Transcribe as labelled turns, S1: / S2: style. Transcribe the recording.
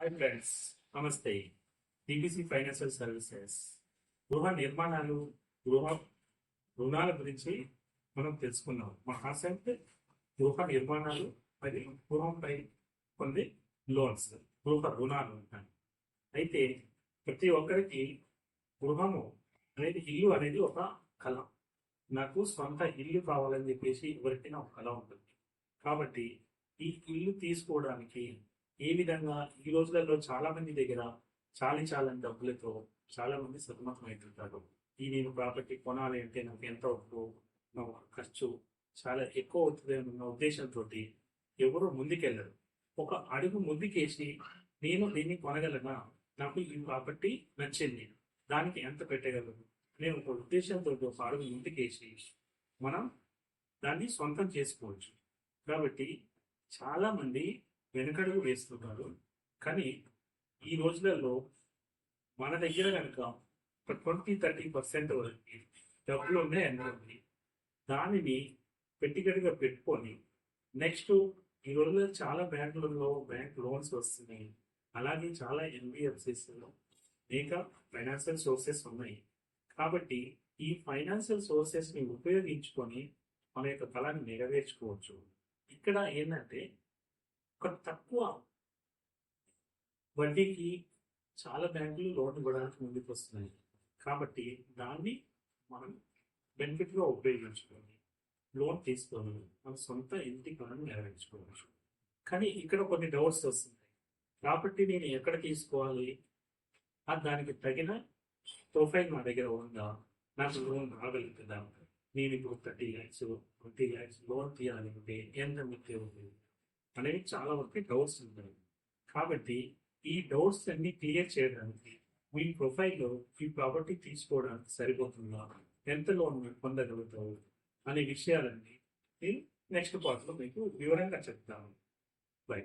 S1: Hi friends, నమస్తే. TBC financial services గృహ నిర్మాణాలు, గృహ రుణాల గురించి మనం తెలుసుకున్నాం. మా కాన్సెప్ట్ గృహ నిర్మాణాలు మరియు గృహంపై కొన్ని లోన్స్, గృహ రుణాలు ఉంటాయి. అయితే ప్రతి ఒక్కరికి గృహము అనేది, ఇల్లు అనేది ఒక కళ. నాకు సొంత ఇల్లు కావాలని చెప్పేసి ఎవరికైనా ఒక కళ ఉంటుంది. కాబట్టి ఈ ఇల్లు తీసుకోవడానికి ఏ విధంగా ఈ రోజులలో చాలా మంది దగ్గర చాలని డబ్బులతో చాలా మంది సతమతం అవుతుంటారు. ఈ నేను ప్రాపర్టీ కొనాలి అంటే నాకు ఎంత అవుతుందో, నా ఖర్చు చాలా ఎక్కువ అవుతుంది అన్న ఉద్దేశంతో ఎవరు ముందుకెళ్ళరు. ఒక అడుగు ముందుకేసి నేను దీన్ని కొనగలనా, నాకు ఈ ప్రాపర్టీ నచ్చింది, దానికి ఎంత పెట్టగలను అనే ఒక ఉద్దేశంతో ఒక అడుగు ముందుకేసి మనం దాన్ని సొంతం చేసుకోవచ్చు. కాబట్టి చాలా మంది వెనుకడుగు వేస్తున్నారు. కానీ ఈ రోజులలో మన దగ్గర కనుక ఒక 20-30% వరకు డబ్బులు ఉన్నాయి అనుకోండి, దానిని పెట్టిగడిగా పెట్టుకొని నెక్స్ట్ ఈ రోజుల్లో చాలా బ్యాంకులలో బ్యాంక్ లోన్స్ వస్తున్నాయి. అలాగే చాలా ఎన్బిఎఫ్సిస్లో అనేక ఫైనాన్షియల్ సోర్సెస్ ఉన్నాయి. కాబట్టి ఈ ఫైనాన్షియల్ సోర్సెస్ని ఉపయోగించుకొని మన యొక్క కళని నెరవేర్చుకోవచ్చు. ఇక్కడ ఏంటంటే ఒక తక్కువ వడ్డీకి చాలా బ్యాంకులు లోన్ ఇవ్వడానికి ముందుకు వస్తున్నాయి. కాబట్టి దాన్ని మనం బెనిఫిట్గా ఉపయోగించుకొని లోన్ తీసుకొని మన సొంత ఇంటి కళను నెరవేర్చుకోవచ్చు. కానీ ఇక్కడ కొన్ని డౌట్స్ వస్తున్నాయి. ప్రాపర్టీ నేను ఎక్కడ తీసుకోవాలి, దానికి తగిన ప్రొఫైల్ నా దగ్గర ఉందా, నాకు లోన్ రాగలుగుతుందా, నేను ఇప్పుడు 30 lakhs 20 lakhs లోన్ తీయాలంటే ఎంత మిత్తి ఉంది అనేవి చాలా వరకు డౌట్స్ ఉంటాయి. కాబట్టి ఈ డౌట్స్ అన్ని క్లియర్ చేయడానికి మీ ప్రొఫైల్లో ఈ ప్రాపర్టీ తీసుకోవడానికి సరిపోతుందా, ఎంత లోన్ పొందగలుగుతావు అనే విషయాలన్నీ నేను నెక్స్ట్ పార్ట్లో మీకు వివరంగా చెప్తాను. బై.